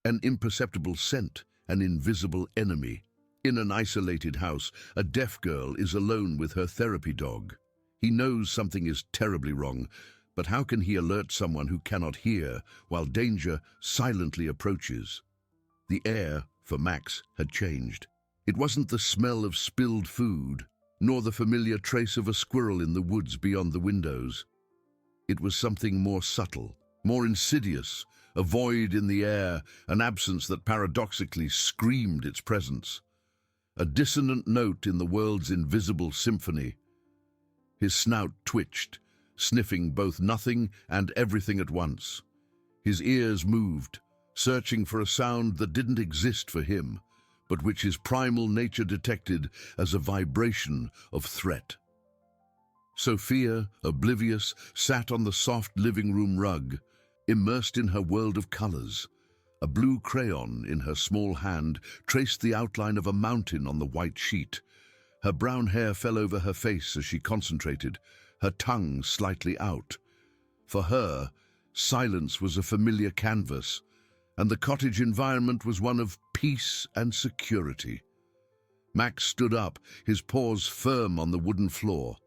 an imperceptible scent, an invisible enemy. In an isolated house, a deaf girl is alone with her therapy dog. He knows something is terribly wrong, but how can he alert someone who cannot hear while danger silently approaches? The air, for Max, had changed. It wasn't the smell of spilled food, nor the familiar trace of a squirrel in the woods beyond the windows. It was something more subtle, more insidious, a void in the air, an absence that paradoxically screamed its presence. A dissonant note in the world's invisible symphony. His snout twitched, sniffing both nothing and everything at once. His ears moved, searching for a sound that didn't exist for him, but which his primal nature detected as a vibration of threat. Sophia, oblivious, sat on the soft living room rug, immersed in her world of colors. A blue crayon in her small hand traced the outline of a mountain on the white sheet. Her brown hair fell over her face as she concentrated, her tongue slightly out. For her, silence was a familiar canvas, and the cottage environment was one of peace and security. Max stood up, his paws firm on the wooden floor.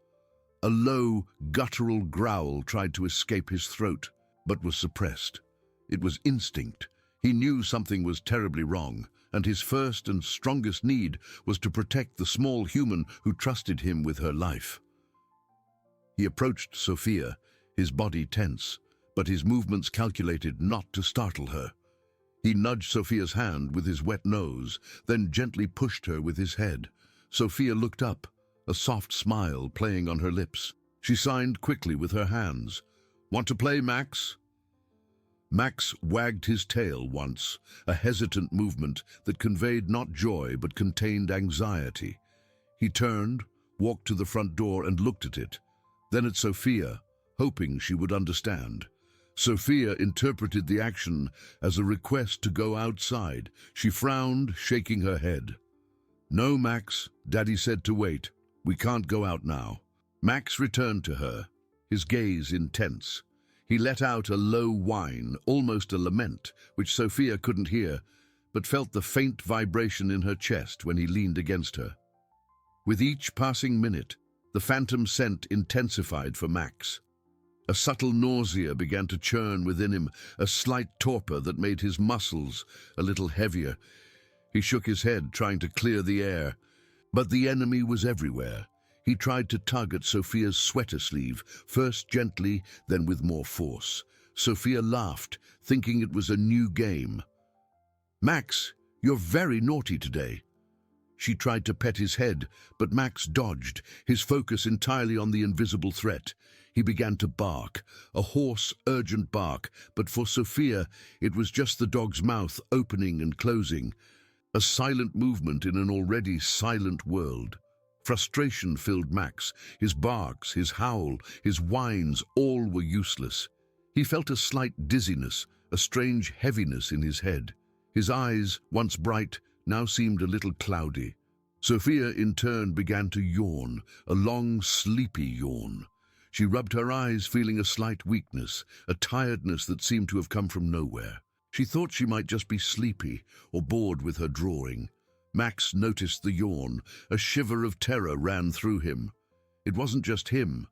A low, guttural growl tried to escape his throat, but was suppressed. It was instinct. He knew something was terribly wrong, and his first and strongest need was to protect the small human who trusted him with her life. He approached Sophia, his body tense, but his movements calculated not to startle her. He nudged Sophia's hand with his wet nose, then gently pushed her with his head. Sophia looked up, a soft smile playing on her lips. She signed quickly with her hands. "Want to play, Max?" Max wagged his tail once, a hesitant movement that conveyed not joy but contained anxiety. He turned, walked to the front door and looked at it, then at Sophia, hoping she would understand. Sophia interpreted the action as a request to go outside. She frowned, shaking her head. "No, Max, Daddy said to wait. We can't go out now." Max returned to her, his gaze intense. He let out a low whine, almost a lament, which Sophia couldn't hear, but felt the faint vibration in her chest when he leaned against her. With each passing minute, the phantom scent intensified for Max. A subtle nausea began to churn within him, a slight torpor that made his muscles a little heavier. He shook his head, trying to clear the air. But the enemy was everywhere. He tried to tug at Sophia's sweater sleeve, first gently, then with more force. Sophia laughed, thinking it was a new game. "Max, you're very naughty today." She tried to pet his head, but Max dodged, his focus entirely on the invisible threat. He began to bark, a hoarse, urgent bark, but for Sophia, it was just the dog's mouth opening and closing, a silent movement in an already silent world. Frustration filled Max. His barks, his howl, his whines, all were useless. He felt a slight dizziness, a strange heaviness in his head. His eyes, once bright, now seemed a little cloudy. Sophia, in turn, began to yawn, a long, sleepy yawn. She rubbed her eyes, feeling a slight weakness, a tiredness that seemed to have come from nowhere. She thought she might just be sleepy or bored with her drawing. Max noticed the yawn. A shiver of terror ran through him. It wasn't just him.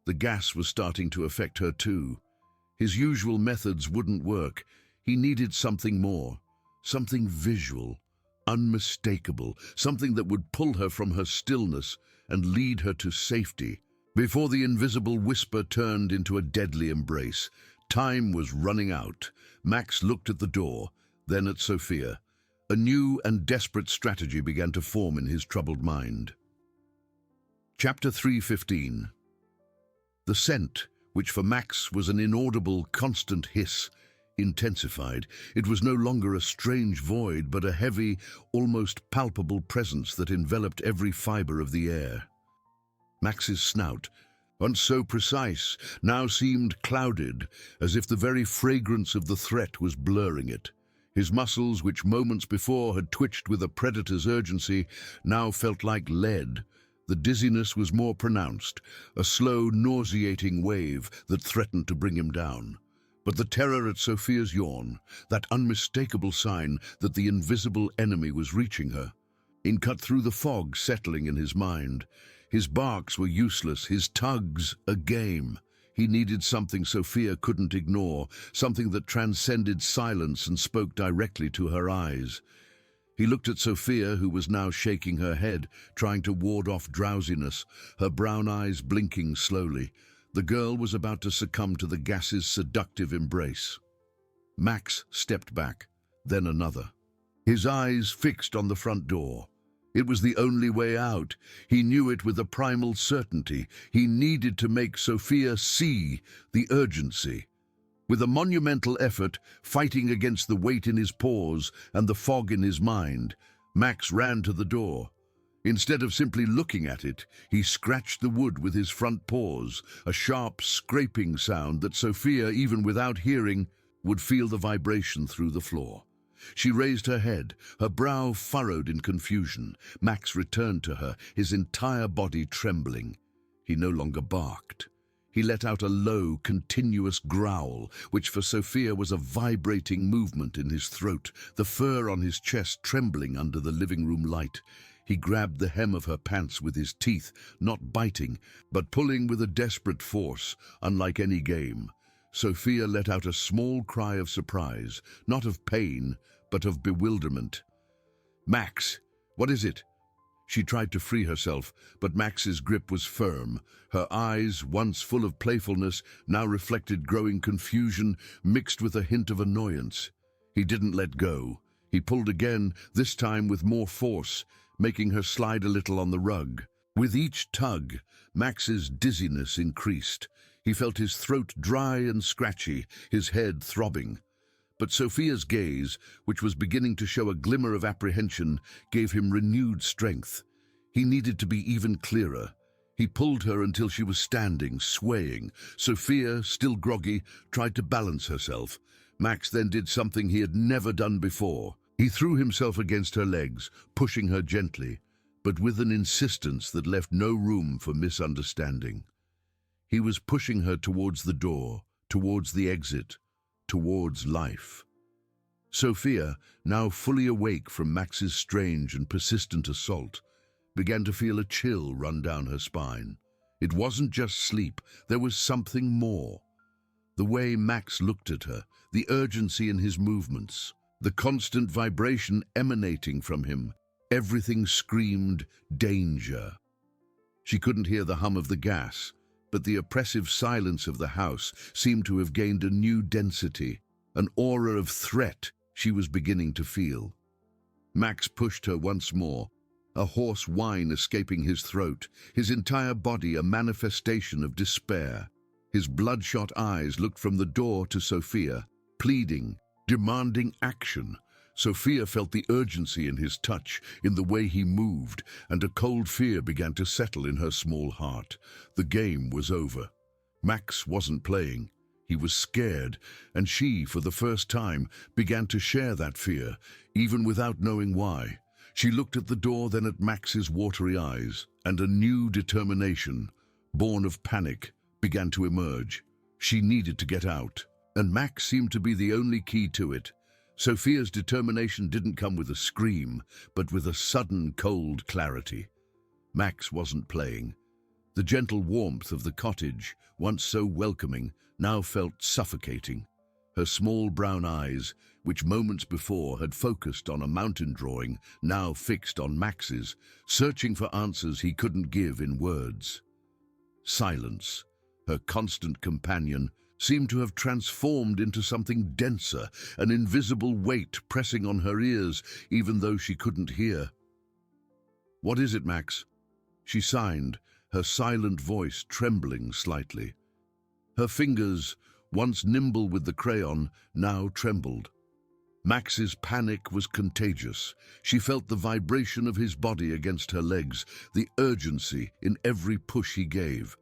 The gas was starting to affect her too. His usual methods wouldn't work. He needed something more, something visual, unmistakable, something that would pull her from her stillness and lead her to safety. Before the invisible whisper turned into a deadly embrace, time was running out. Max looked at the door, then at Sophia. A new and desperate strategy began to form in his troubled mind. Chapter 3:15. The scent, which for Max was an inaudible, constant hiss, intensified. It was no longer a strange void, but a heavy, almost palpable presence that enveloped every fiber of the air. Max's snout, once so precise, now seemed clouded, as if the very fragrance of the threat was blurring it. His muscles, which moments before had twitched with a predator's urgency, now felt like lead. The dizziness was more pronounced, a slow, nauseating wave that threatened to bring him down. But the terror at Sophia's yawn, that unmistakable sign that the invisible enemy was reaching her, cut through the fog settling in his mind. His barks were useless, his tugs a game. He needed something Sophia couldn't ignore, something that transcended silence and spoke directly to her eyes. He looked at Sophia, who was now shaking her head, trying to ward off drowsiness, her brown eyes blinking slowly. The girl was about to succumb to the gas's seductive embrace. Max stepped back, then another. His eyes fixed on the front door. It was the only way out. He knew it with a primal certainty. He needed to make Sophia see the urgency. With a monumental effort, fighting against the weight in his paws and the fog in his mind, Max ran to the door. Instead of simply looking at it, he scratched the wood with his front paws, a sharp scraping sound that Sophia, even without hearing, would feel the vibration through the floor. She raised her head, her brow furrowed in confusion. Max returned to her, his entire body trembling. He no longer barked. He let out a low, continuous growl, which for Sophia was a vibrating movement in his throat, the fur on his chest trembling under the living room light. He grabbed the hem of her pants with his teeth, not biting, but pulling with a desperate force, unlike any game. Sophia let out a small cry of surprise, not of pain, but of bewilderment. "Max, what is it?" She tried to free herself, but Max's grip was firm. Her eyes, once full of playfulness, now reflected growing confusion, mixed with a hint of annoyance. He didn't let go. He pulled again, this time with more force, making her slide a little on the rug. With each tug, Max's dizziness increased. He felt his throat dry and scratchy, his head throbbing. But Sophia's gaze, which was beginning to show a glimmer of apprehension, gave him renewed strength. He needed to be even clearer. He pulled her until she was standing, swaying. Sophia, still groggy, tried to balance herself. Max then did something he had never done before. He threw himself against her legs, pushing her gently, but with an insistence that left no room for misunderstanding. He was pushing her towards the door, towards the exit, towards life. Sophia, now fully awake from Max's strange and persistent assault, began to feel a chill run down her spine. It wasn't just sleep, there was something more. The way Max looked at her, the urgency in his movements, the constant vibration emanating from him, everything screamed danger. She couldn't hear the hum of the gas, but the oppressive silence of the house seemed to have gained a new density, an aura of threat she was beginning to feel. Max pushed her once more, a hoarse whine escaping his throat, his entire body a manifestation of despair. His bloodshot eyes looked from the door to Sophia, pleading, demanding action. Sophia felt the urgency in his touch, in the way he moved, and a cold fear began to settle in her small heart. The game was over. Max wasn't playing. He was scared, and she, for the first time, began to share that fear, even without knowing why. She looked at the door, then at Max's watery eyes, and a new determination, born of panic, began to emerge. She needed to get out, and Max seemed to be the only key to it. Sophia's determination didn't come with a scream, but with a sudden, cold clarity. Max wasn't playing. The gentle warmth of the cottage, once so welcoming, now felt suffocating. Her small brown eyes, which moments before had focused on a mountain drawing, now fixed on Max's, searching for answers he couldn't give in words. Silence, her constant companion, seemed to have transformed into something denser, an invisible weight pressing on her ears, even though she couldn't hear. "What is it, Max?" She signed, her silent voice trembling slightly. Her fingers, once nimble with the crayon, now trembled. Max's panic was contagious. She felt the vibration of his body against her legs, the urgency in every push he gave.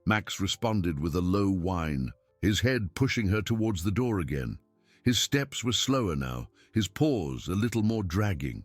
Max responded with a low whine, his head pushing her towards the door again. His steps were slower now, his paws a little more dragging.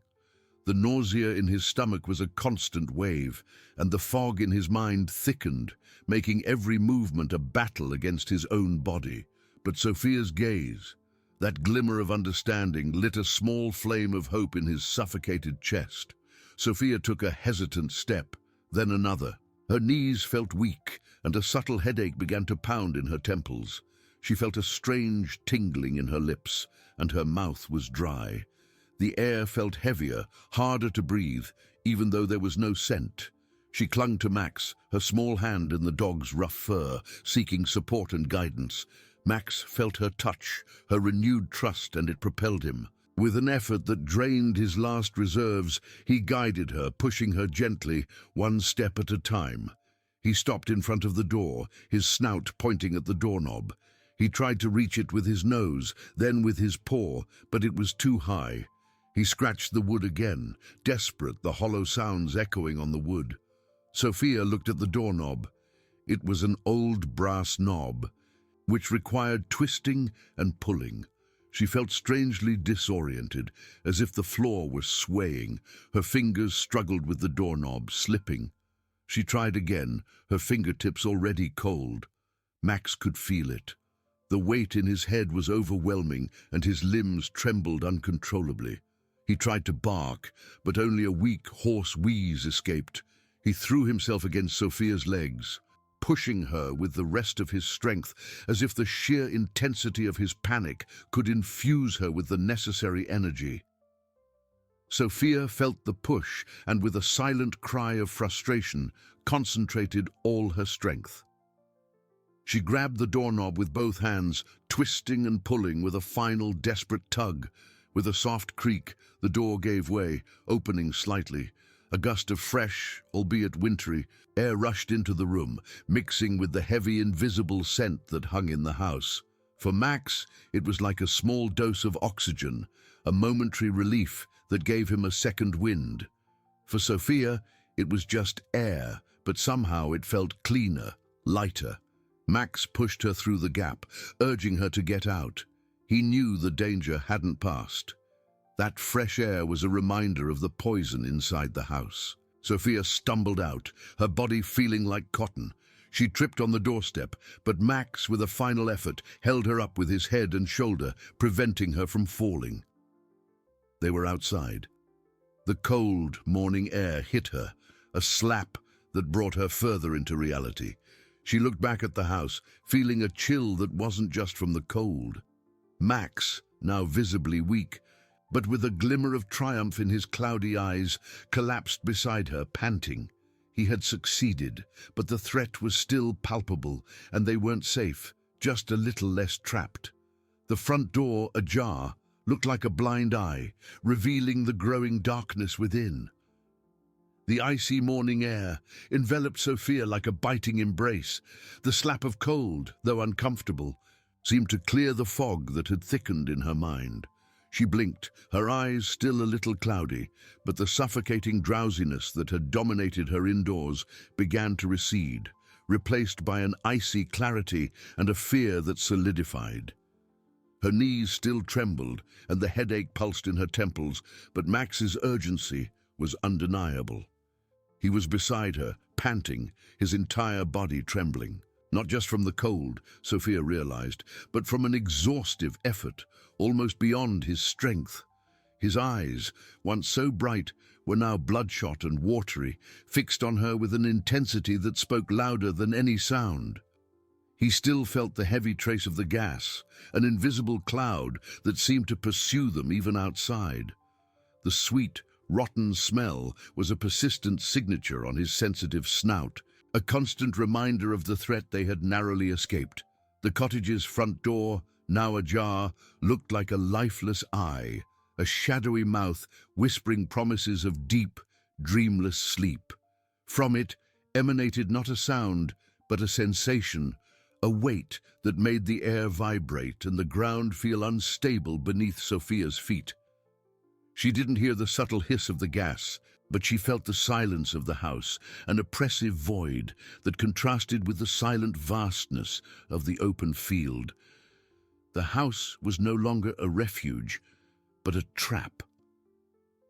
The nausea in his stomach was a constant wave, and the fog in his mind thickened, making every movement a battle against his own body. But Sophia's gaze, that glimmer of understanding, lit a small flame of hope in his suffocated chest. Sophia took a hesitant step, then another. Her knees felt weak, and a subtle headache began to pound in her temples. She felt a strange tingling in her lips, and her mouth was dry. The air felt heavier, harder to breathe, even though there was no scent. She clung to Max, her small hand in the dog's rough fur, seeking support and guidance. Max felt her touch, her renewed trust, and it propelled him. With an effort that drained his last reserves, he guided her, pushing her gently, one step at a time. He stopped in front of the door, his snout pointing at the doorknob. He tried to reach it with his nose, then with his paw, but it was too high. He scratched the wood again, desperate, the hollow sounds echoing on the wood. Sophia looked at the doorknob. It was an old brass knob, which required twisting and pulling. She felt strangely disoriented, as if the floor was swaying. Her fingers struggled with the doorknob, slipping. She tried again, her fingertips already cold. Max could feel it. The weight in his head was overwhelming, and his limbs trembled uncontrollably. He tried to bark, but only a weak, hoarse wheeze escaped. He threw himself against Sophia's legs, pushing her with the rest of his strength, as if the sheer intensity of his panic could infuse her with the necessary energy. Sophia felt the push, and with a silent cry of frustration, concentrated all her strength. She grabbed the doorknob with both hands, twisting and pulling with a final desperate tug. With a soft creak, the door gave way, opening slightly. A gust of fresh, albeit wintry, air rushed into the room, mixing with the heavy, invisible scent that hung in the house. For Max, it was like a small dose of oxygen, a momentary relief that gave him a second wind. For Sophia, it was just air, but somehow it felt cleaner, lighter. Max pushed her through the gap, urging her to get out. He knew the danger hadn't passed. That fresh air was a reminder of the poison inside the house. Sophia stumbled out, her body feeling like cotton. She tripped on the doorstep, but Max, with a final effort, held her up with his head and shoulder, preventing her from falling. They were outside. The cold morning air hit her, a slap that brought her further into reality. She looked back at the house, feeling a chill that wasn't just from the cold. Max, now visibly weak, but with a glimmer of triumph in his cloudy eyes, collapsed beside her, panting. He had succeeded, but the threat was still palpable, and they weren't safe, just a little less trapped. The front door, ajar, looked like a blind eye, revealing the growing darkness within. The icy morning air enveloped Sophia like a biting embrace. The slap of cold, though uncomfortable, seemed to clear the fog that had thickened in her mind. She blinked, her eyes still a little cloudy, but the suffocating drowsiness that had dominated her indoors began to recede, replaced by an icy clarity and a fear that solidified. Her knees still trembled, and the headache pulsed in her temples, but Max's urgency was undeniable. He was beside her, panting, his entire body trembling. Not just from the cold, Sophia realized, but from an exhaustive effort, almost beyond his strength. His eyes, once so bright, were now bloodshot and watery, fixed on her with an intensity that spoke louder than any sound. He still felt the heavy trace of the gas, an invisible cloud that seemed to pursue them even outside. The sweet, rotten smell was a persistent signature on his sensitive snout, a constant reminder of the threat they had narrowly escaped. The cottage's front door, now ajar, looked like a lifeless eye, a shadowy mouth whispering promises of deep, dreamless sleep. From it emanated not a sound, but a sensation, a weight that made the air vibrate and the ground feel unstable beneath Sophia's feet. She didn't hear the subtle hiss of the gas, but she felt the silence of the house, an oppressive void that contrasted with the silent vastness of the open field. The house was no longer a refuge, but a trap.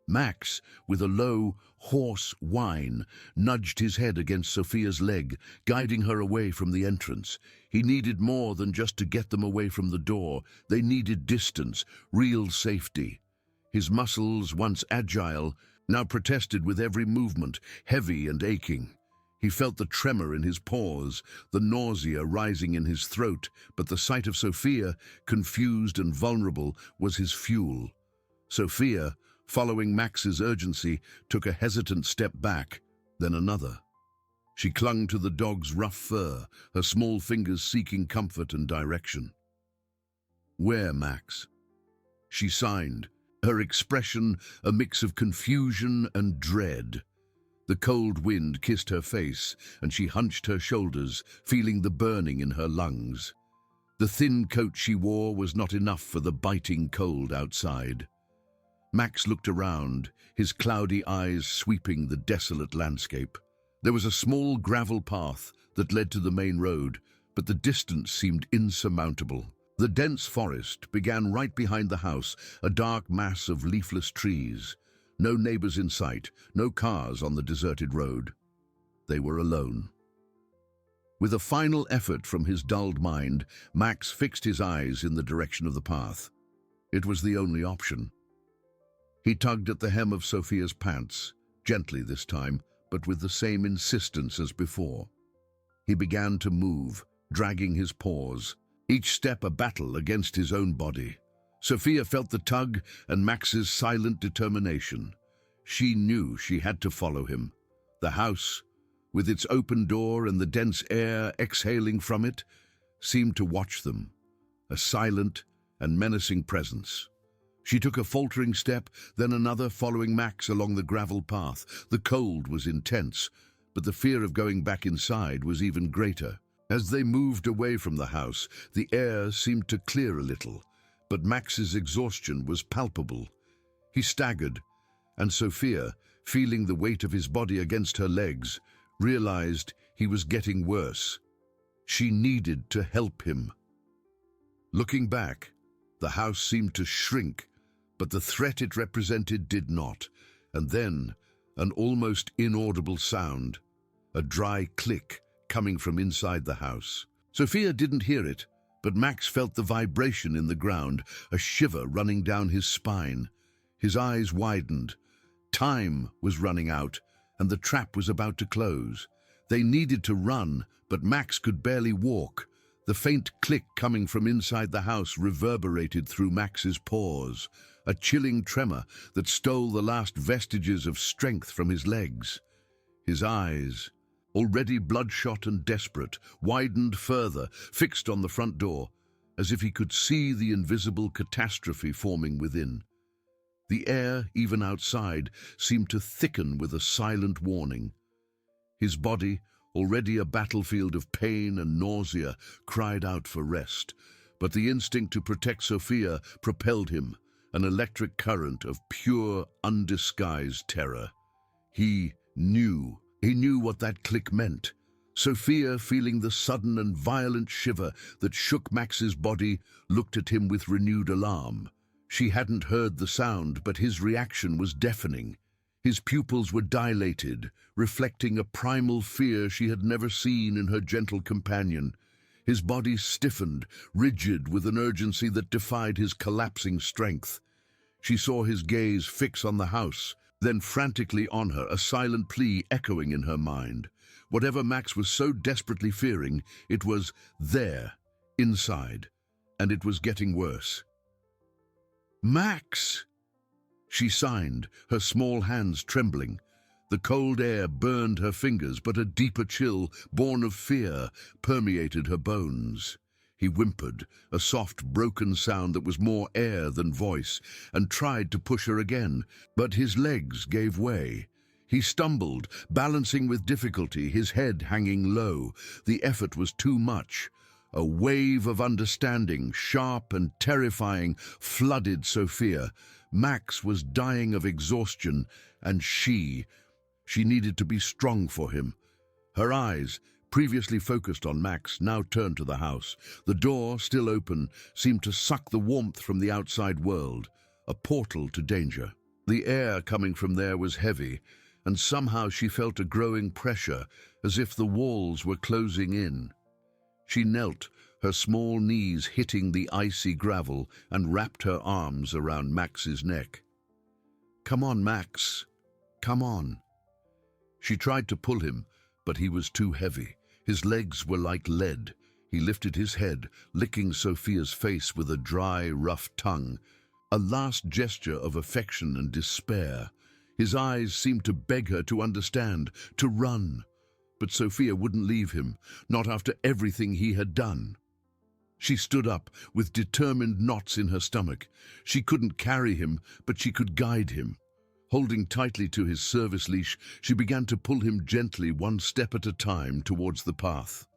Max, with a low, hoarse whine, nudged his head against Sophia's leg, guiding her away from the entrance. He needed more than just to get them away from the door. They needed distance, real safety. His muscles, once agile, now protested with every movement, heavy and aching. He felt the tremor in his paws, the nausea rising in his throat, but the sight of Sophia, confused and vulnerable, was his fuel. Sophia, following Max's urgency, took a hesitant step back, then another. She clung to the dog's rough fur, her small fingers seeking comfort and direction. "Where, Max?" She signed, her expression a mix of confusion and dread. The cold wind kissed her face, and she hunched her shoulders, feeling the burning in her lungs. The thin coat she wore was not enough for the biting cold outside. Max looked around, his cloudy eyes sweeping the desolate landscape. There was a small gravel path that led to the main road, but the distance seemed insurmountable. The dense forest began right behind the house, a dark mass of leafless trees. No neighbors in sight, no cars on the deserted road. They were alone. With a final effort from his dulled mind, Max fixed his eyes in the direction of the path. It was the only option. He tugged at the hem of Sophia's pants, gently this time, but with the same insistence as before. He began to move, dragging his paws, each step a battle against his own body. Sophia felt the tug and Max's silent determination. She knew she had to follow him. The house, with its open door and the dense air exhaling from it, seemed to watch them, a silent and menacing presence. She took a faltering step, then another, following Max along the gravel path. The cold was intense, but the fear of going back inside was even greater. As they moved away from the house, the air seemed to clear a little, but Max's exhaustion was palpable. He staggered, and Sophia, feeling the weight of his body against her legs, realized he was getting worse. She needed to help him. Looking back, the house seemed to shrink, but the threat it represented did not, and then an almost inaudible sound, a dry click coming from inside the house. Sophia didn't hear it, but Max felt the vibration in the ground, a shiver running down his spine. His eyes widened. Time was running out, and the trap was about to close. They needed to run, but Max could barely walk. The faint click coming from inside the house reverberated through Max's pores, a chilling tremor that stole the last vestiges of strength from his legs. His eyes, already bloodshot and desperate, widened further, fixed on the front door, as if he could see the invisible catastrophe forming within. The air, even outside, seemed to thicken with a silent warning. His body, already a battlefield of pain and nausea, cried out for rest, but the instinct to protect Sophia propelled him, an electric current of pure, undisguised terror. He knew what that click meant. Sophia, feeling the sudden and violent shiver that shook Max's body, looked at him with renewed alarm. She hadn't heard the sound, but his reaction was deafening. His pupils were dilated, reflecting a primal fear she had never seen in her gentle companion. His body stiffened, rigid with an urgency that defied his collapsing strength. She saw his gaze fix on the house, then frantically on her, a silent plea echoing in her mind. Whatever Max was so desperately fearing, it was there, inside, and it was getting worse. "Max!" She signed, her small hands trembling. The cold air burned her fingers, but a deeper chill, born of fear, permeated her bones. He whimpered, a soft, broken sound that was more air than voice, and tried to push her again, but his legs gave way. He stumbled, balancing with difficulty, his head hanging low. The effort was too much. A wave of understanding, sharp and terrifying, flooded Sophia. Max was dying of exhaustion, and she needed to be strong for him. Her eyes, previously focused on Max, now turned to the house. The door, still open, seemed to suck the warmth from the outside world, a portal to danger. The air coming from there was heavy, and somehow she felt a growing pressure, as if the walls were closing in. She knelt, her small knees hitting the icy gravel, and wrapped her arms around Max's neck. "Come on, Max. Come on." She tried to pull him, but he was too heavy. His legs were like lead. He lifted his head, licking Sophia's face with a dry, rough tongue, a last gesture of affection and despair. His eyes seemed to beg her to understand, to run. But Sophia wouldn't leave him, not after everything he had done. She stood up, with determined knots in her stomach. She couldn't carry him, but she could guide him. Holding tightly to his service leash, she began to pull him gently, one step at a time, towards the path.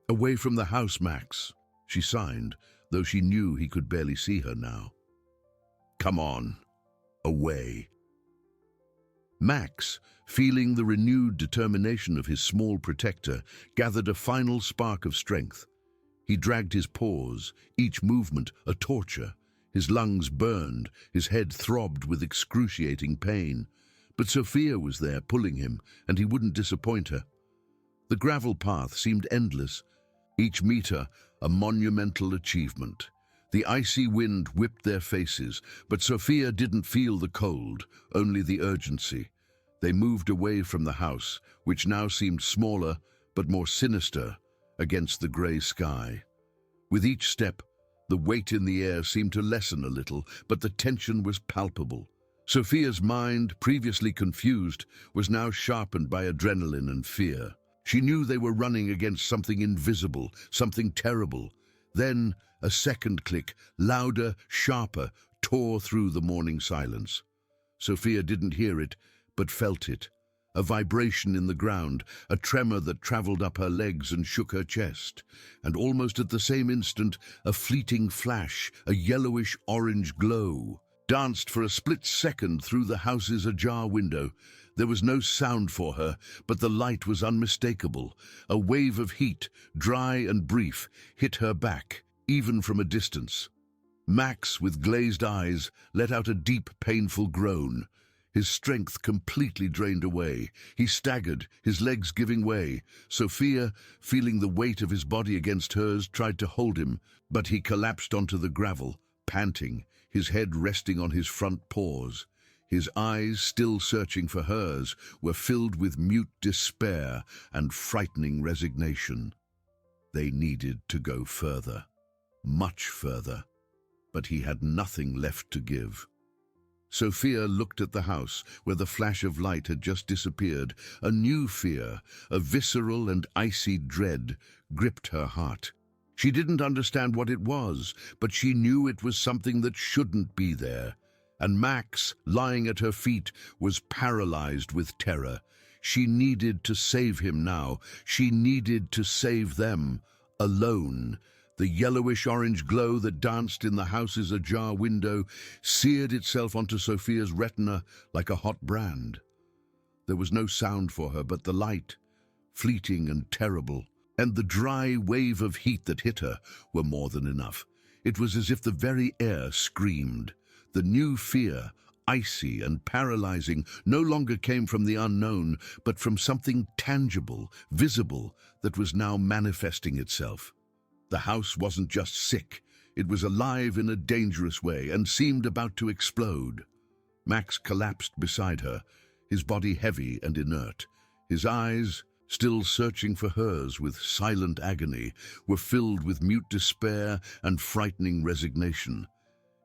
"Away from the house, Max," she signed, though she knew he could barely see her now. "Come on, away." Max, feeling the renewed determination of his small protector, gathered a final spark of strength. He dragged his paws, each movement a torture. His lungs burned, his head throbbed with excruciating pain. But Sophia was there, pulling him, and he wouldn't disappoint her. The gravel path seemed endless, each meter a monumental achievement. The icy wind whipped their faces, but Sophia didn't feel the cold, only the urgency. They moved away from the house, which now seemed smaller but more sinister against the grey sky. With each step, the weight in the air seemed to lessen a little, but the tension was palpable. Sophia's mind, previously confused, was now sharpened by adrenaline and fear. She knew they were running against something invisible, something terrible. Then a second click, louder, sharper, tore through the morning silence. Sophia didn't hear it, but felt it. A vibration in the ground, a tremor that traveled up her legs and shook her chest. And almost at the same instant, a fleeting flash, a yellowish-orange glow, danced for a split second through the house's ajar window. There was no sound for her, but the light was unmistakable. A wave of heat, dry and brief, hit her back, even from a distance. Max, with glazed eyes, let out a deep, painful groan. His strength completely drained away. He staggered, his legs giving way. Sophia, feeling the weight of his body against hers, tried to hold him, but he collapsed onto the gravel, panting, his head resting on his front paws. His eyes, still searching for hers, were filled with mute despair and frightening resignation. They needed to go further, much further, but he had nothing left to give. Sophia looked at the house, where the flash of light had just disappeared. A new fear, a visceral and icy dread, gripped her heart. She didn't understand what it was, but she knew it was something that shouldn't be there. And Max, lying at her feet, was paralyzed with terror. She needed to save him now. She needed to save them, alone. The yellowish-orange glow that danced in the house's ajar window seared itself onto Sophia's retina like a hot brand. There was no sound for her but the light, fleeting and terrible, and the dry wave of heat that hit her were more than enough. It was as if the very air screamed. The new fear, icy and paralyzing, no longer came from the unknown, but from something tangible, visible, that was now manifesting itself. The house wasn't just sick, it was alive in a dangerous way and seemed about to explode. Max collapsed beside her, his body heavy and inert. His eyes, still searching for hers with silent agony, were filled with mute despair and frightening resignation.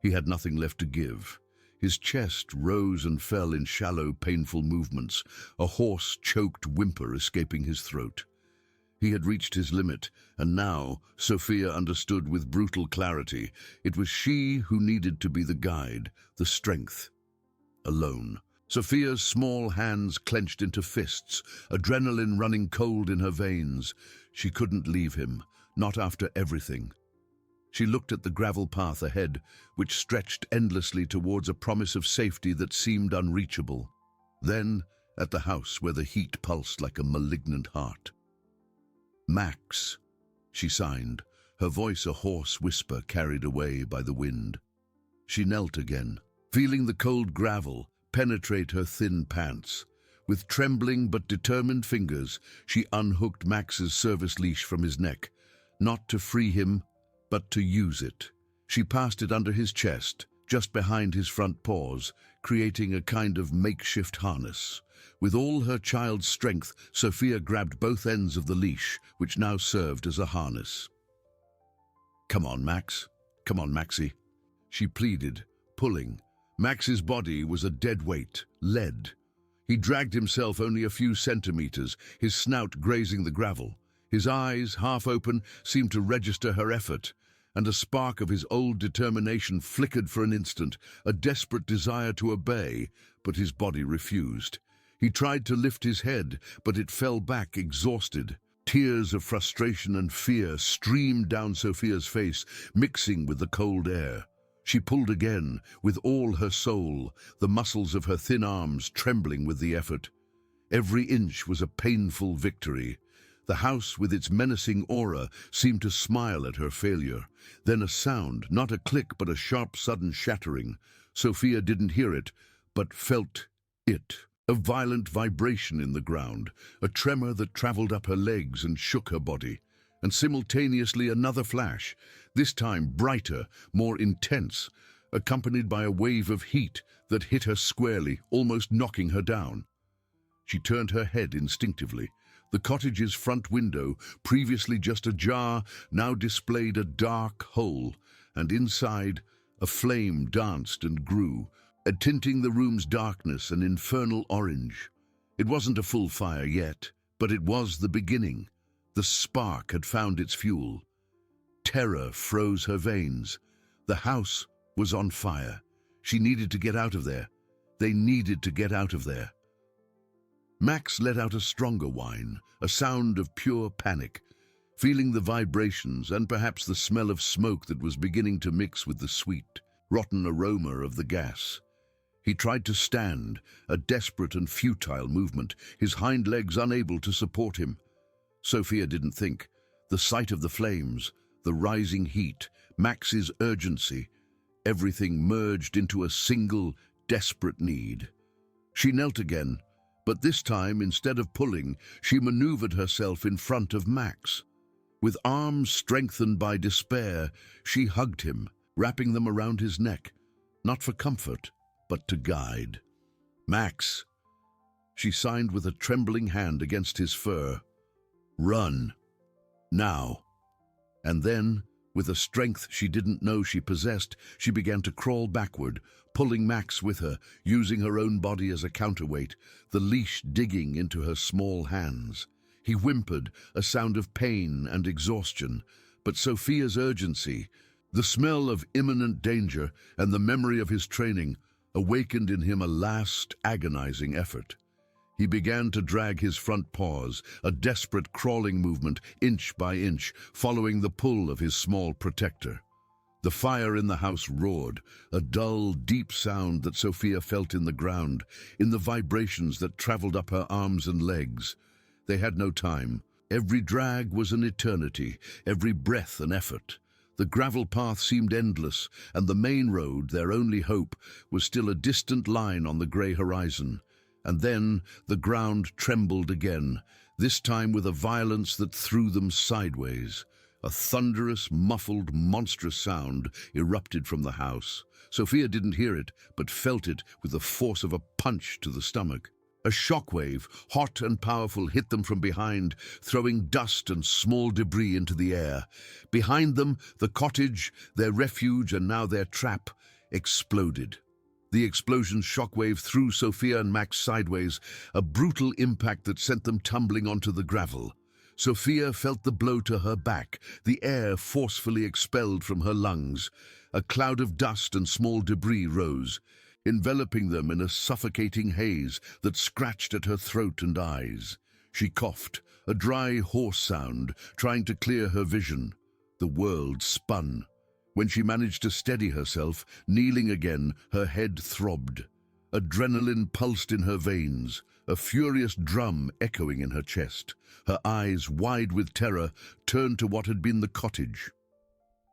He had nothing left to give. His chest rose and fell in shallow, painful movements, a hoarse, choked whimper escaping his throat. He had reached his limit, and now, Sophia understood with brutal clarity, it was she who needed to be the guide, the strength. Alone. Sophia's small hands clenched into fists, adrenaline running cold in her veins. She couldn't leave him, not after everything. She looked at the gravel path ahead, which stretched endlessly towards a promise of safety that seemed unreachable. Then, at the house where the heat pulsed like a malignant heart. "Max," she signed, her voice a hoarse whisper carried away by the wind. She knelt again, feeling the cold gravel, penetrate her thin pants. With trembling but determined fingers, she unhooked Max's service leash from his neck, not to free him, but to use it. She passed it under his chest, just behind his front paws, creating a kind of makeshift harness. With all her child's strength, Sophia grabbed both ends of the leash, which now served as a harness. "Come on, Max. Come on, Maxie," she pleaded, pulling. Max's body was a dead weight, lead. He dragged himself only a few centimeters, his snout grazing the gravel. His eyes, half open, seemed to register her effort, and a spark of his old determination flickered for an instant, a desperate desire to obey, but his body refused. He tried to lift his head, but it fell back exhausted. Tears of frustration and fear streamed down Sophia's face, mixing with the cold air. She pulled again, with all her soul, the muscles of her thin arms trembling with the effort. Every inch was a painful victory. The house, with its menacing aura, seemed to smile at her failure. Then a sound, not a click, but a sharp, sudden shattering. Sophia didn't hear it, but felt it. A violent vibration in the ground, a tremor that traveled up her legs and shook her body. And simultaneously another flash, this time brighter, more intense, accompanied by a wave of heat that hit her squarely, almost knocking her down. She turned her head instinctively. The cottage's front window, previously just ajar, now displayed a dark hole, and inside, a flame danced and grew, tinting the room's darkness an infernal orange. It wasn't a full fire yet, but it was the beginning. The spark had found its fuel. Terror froze her veins. The house was on fire. She needed to get out of there. They needed to get out of there. Max let out a stronger whine, a sound of pure panic, feeling the vibrations and perhaps the smell of smoke that was beginning to mix with the sweet, rotten aroma of the gas. He tried to stand, a desperate and futile movement, his hind legs unable to support him. Sophia didn't think. The sight of the flames, the rising heat, Max's urgency, everything merged into a single, desperate need. She knelt again, but this time, instead of pulling, she maneuvered herself in front of Max. With arms strengthened by despair, she hugged him, wrapping them around his neck, not for comfort, but to guide. "Max," she signed with a trembling hand against his fur. "Run. Now." And then, with a strength she didn't know she possessed, she began to crawl backward, pulling Max with her, using her own body as a counterweight, the leash digging into her small hands. He whimpered, a sound of pain and exhaustion, but Sophia's urgency, the smell of imminent danger, and the memory of his training awakened in him a last, agonizing effort. He began to drag his front paws, a desperate crawling movement, inch by inch, following the pull of his small protector. The fire in the house roared, a dull, deep sound that Sophia felt in the ground, in the vibrations that traveled up her arms and legs. They had no time. Every drag was an eternity, every breath an effort. The gravel path seemed endless, and the main road, their only hope, was still a distant line on the grey horizon. And then the ground trembled again, this time with a violence that threw them sideways. A thunderous, muffled, monstrous sound erupted from the house. Sophia didn't hear it, but felt it with the force of a punch to the stomach. A shockwave, hot and powerful, hit them from behind, throwing dust and small debris into the air. Behind them, the cottage, their refuge and now their trap, exploded. The explosion's shockwave threw Sophia and Max sideways, a brutal impact that sent them tumbling onto the gravel. Sophia felt the blow to her back, the air forcefully expelled from her lungs. A cloud of dust and small debris rose, enveloping them in a suffocating haze that scratched at her throat and eyes. She coughed, a dry, hoarse sound, trying to clear her vision. The world spun. When she managed to steady herself, kneeling again, her head throbbed. Adrenaline pulsed in her veins, a furious drum echoing in her chest. Her eyes, wide with terror, turned to what had been the cottage.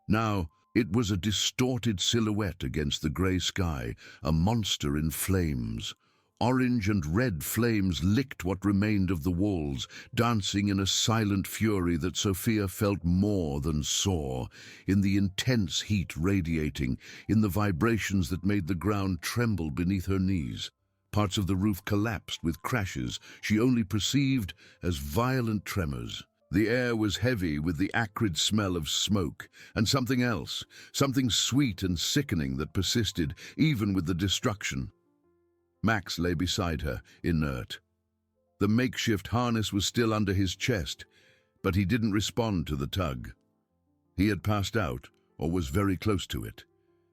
Now, It was a distorted silhouette against the grey sky, a monster in flames. Orange and red flames licked what remained of the walls, dancing in a silent fury that Sophia felt more than saw, in the intense heat radiating, in the vibrations that made the ground tremble beneath her knees. Parts of the roof collapsed with crashes she only perceived as violent tremors. The air was heavy with the acrid smell of smoke, and something else, something sweet and sickening that persisted even with the destruction. Max lay beside her, inert. The makeshift harness was still under his chest, but he didn't respond to the tug. He had passed out, or was very close to it.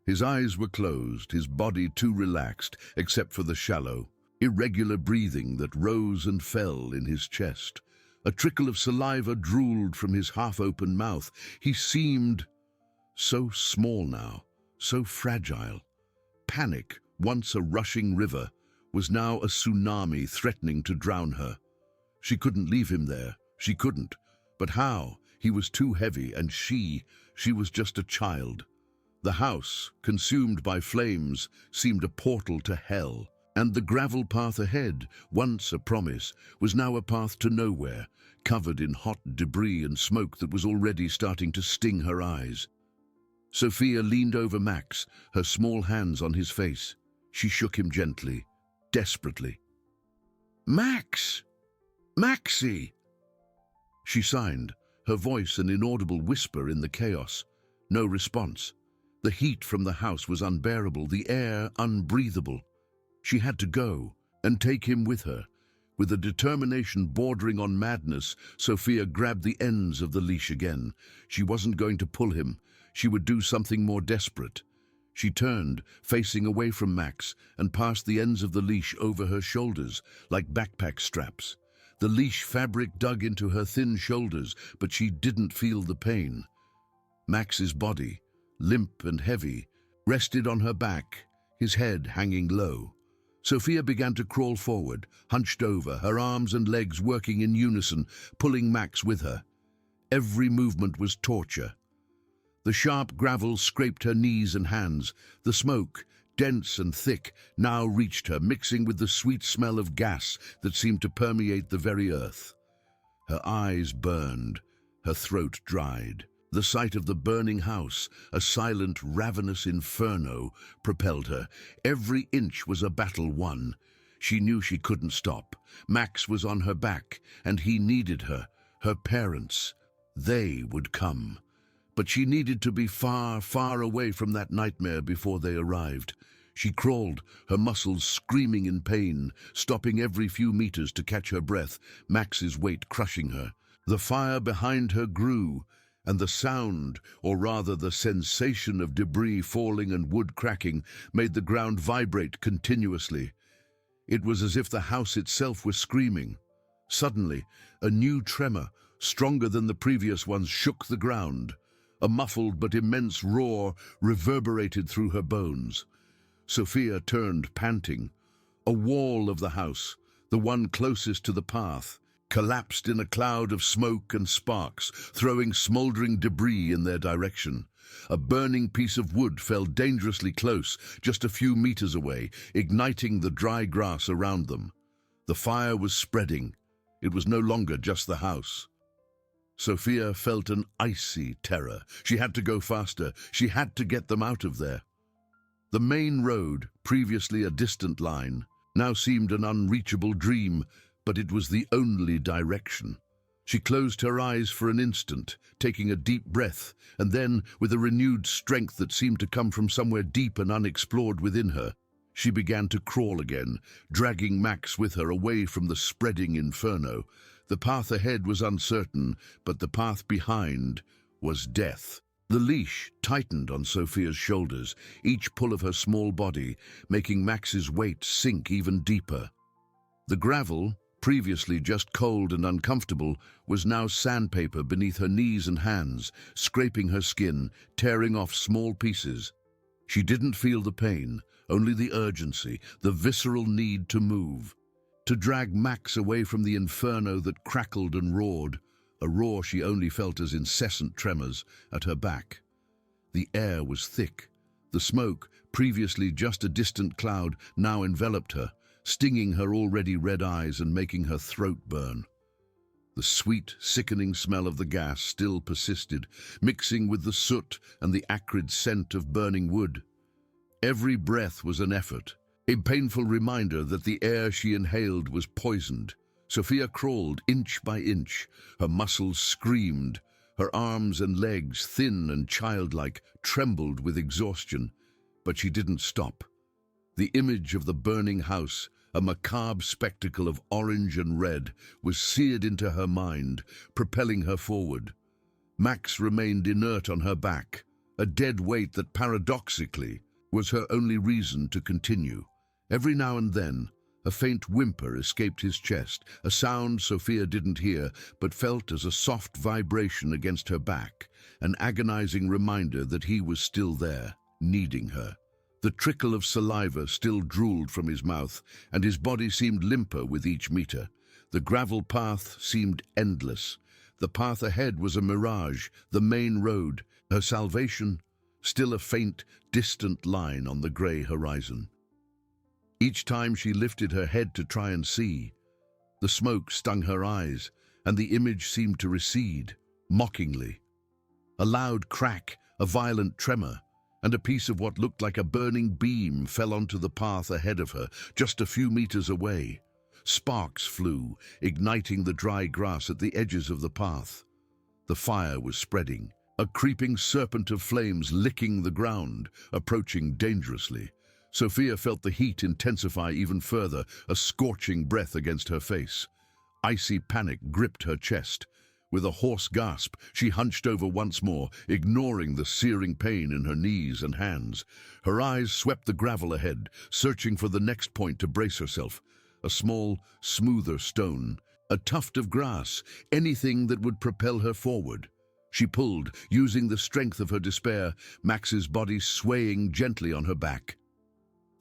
His eyes were closed, his body too relaxed, except for the shallow, irregular breathing that rose and fell in his chest. A trickle of saliva drooled from his half-open mouth. He seemed so small now, so fragile. Panic, once a rushing river, was now a tsunami threatening to drown her. She couldn't leave him there. She couldn't. But how? He was too heavy, and she was just a child. The house, consumed by flames, seemed a portal to hell. And the gravel path ahead, once a promise, was now a path to nowhere, covered in hot debris and smoke that was already starting to sting her eyes. Sophia leaned over Max, her small hands on his face. She shook him gently, desperately. "Max! Maxie!" She signed, her voice an inaudible whisper in the chaos. No response. The heat from the house was unbearable, the air unbreathable. She had to go, and take him with her. With a determination bordering on madness, Sophia grabbed the ends of the leash again. She wasn't going to pull him. She would do something more desperate. She turned, facing away from Max, and passed the ends of the leash over her shoulders, like backpack straps. The leash fabric dug into her thin shoulders, but she didn't feel the pain. Max's body, limp and heavy, rested on her back, his head hanging low. Sophia began to crawl forward, hunched over, her arms and legs working in unison, pulling Max with her. Every movement was torture. The sharp gravel scraped her knees and hands. The smoke, dense and thick, now reached her, mixing with the sweet smell of gas that seemed to permeate the very earth. Her eyes burned, her throat dried. The sight of the burning house, a silent, ravenous inferno, propelled her. Every inch was a battle won. She knew she couldn't stop. Max was on her back, and he needed her. Her parents, they would come. But she needed to be far, far away from that nightmare before they arrived. She crawled, her muscles screaming in pain, stopping every few meters to catch her breath, Max's weight crushing her. The fire behind her grew, and the sound, or rather the sensation of debris falling and wood cracking, made the ground vibrate continuously. It was as if the house itself was screaming. Suddenly, a new tremor, stronger than the previous ones, shook the ground. A muffled but immense roar reverberated through her bones. Sophia turned, panting. A wall of the house, the one closest to the path, collapsed in a cloud of smoke and sparks, throwing smoldering debris in their direction. A burning piece of wood fell dangerously close, just a few meters away, igniting the dry grass around them. The fire was spreading. It was no longer just the house. Sophia felt an icy terror. She had to go faster. She had to get them out of there. The main road, previously a distant line, now seemed an unreachable dream, but it was the only direction. She closed her eyes for an instant, taking a deep breath, and then, with a renewed strength that seemed to come from somewhere deep and unexplored within her, she began to crawl again, dragging Max with her away from the spreading inferno. The path ahead was uncertain, but the path behind was death. The leash tightened on Sophia's shoulders, each pull of her small body making Max's weight sink even deeper. The gravel, previously just cold and uncomfortable, was now sandpaper beneath her knees and hands, scraping her skin, tearing off small pieces. She didn't feel the pain, only the urgency, the visceral need to move. To drag Max away from the inferno that crackled and roared, a roar she only felt as incessant tremors, at her back. The air was thick. The smoke, previously just a distant cloud, now enveloped her, stinging her already red eyes and making her throat burn. The sweet, sickening smell of the gas still persisted, mixing with the soot and the acrid scent of burning wood. Every breath was an effort, a painful reminder that the air she inhaled was poisoned. Sophia crawled inch by inch. Her muscles screamed. Her arms and legs, thin and childlike, trembled with exhaustion. But she didn't stop. The image of the burning house, a macabre spectacle of orange and red, was seared into her mind, propelling her forward. Max remained inert on her back, a dead weight that paradoxically was her only reason to continue. Every now and then, a faint whimper escaped his chest, a sound Sophia didn't hear, but felt as a soft vibration against her back, an agonizing reminder that he was still there, needing her. The trickle of saliva still drooled from his mouth, and his body seemed limper with each meter. The gravel path seemed endless. The path ahead was a mirage, the main road, her salvation, still a faint, distant line on the grey horizon. Each time she lifted her head to try and see, the smoke stung her eyes, and the image seemed to recede, mockingly. A loud crack, a violent tremor, and a piece of what looked like a burning beam fell onto the path ahead of her, just a few meters away. Sparks flew, igniting the dry grass at the edges of the path. The fire was spreading, a creeping serpent of flames licking the ground, approaching dangerously. Sophia felt the heat intensify even further, a scorching breath against her face. Icy panic gripped her chest. With a hoarse gasp, she hunched over once more, ignoring the searing pain in her knees and hands. Her eyes swept the gravel ahead, searching for the next point to brace herself. A small, smoother stone, a tuft of grass, anything that would propel her forward. She pulled, using the strength of her despair, Max's body swaying gently on her back.